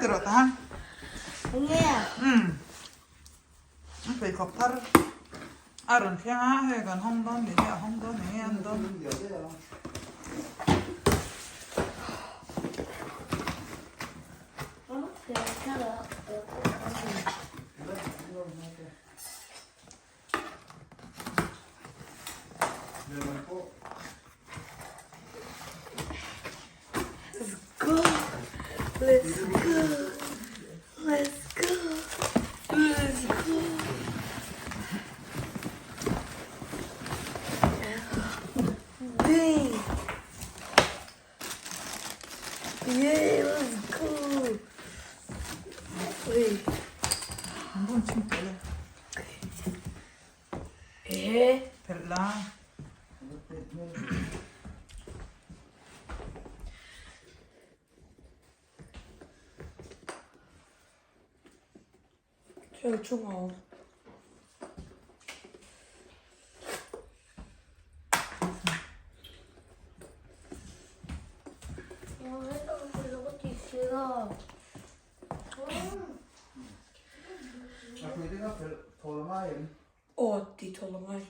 들었다. 언니야. Phải có thar. À rồi phía hay gần không đó thì không đó này ăn đó. Let's go. Let's go. Let's go. Dang. Yeah, let's go. Wait. 한번 좀 볼래. 에? 별라. 저 중어. 어디 돌아가요?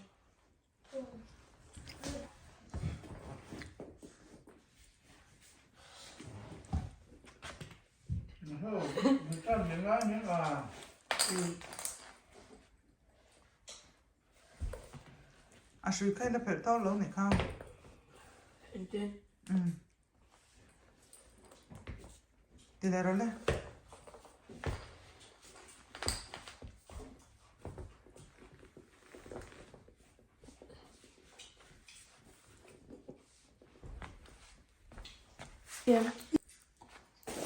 À suy cái là phải to lớn này không? 이제 Thì đây rồi đấy. 야.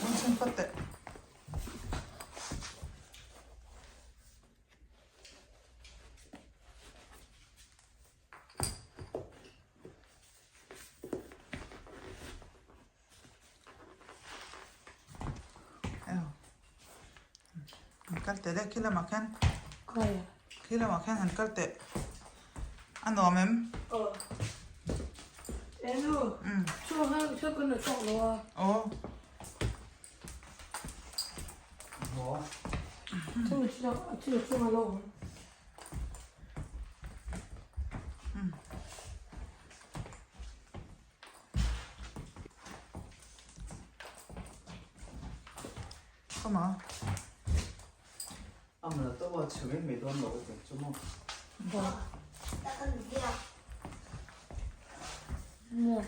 엄청 컸대. هنكلت ده كلا مكان 가야. كلا مكان هنكلت أنا أمم 어. 애누. 추워하고 최근에 좀 넣어. 어 지금 진짜 지금 좀 넣어. 고마워 아무나 떠봐 처음에 매도 안 먹을 때 좀. 뭐? 약간 느끼야. 뭐?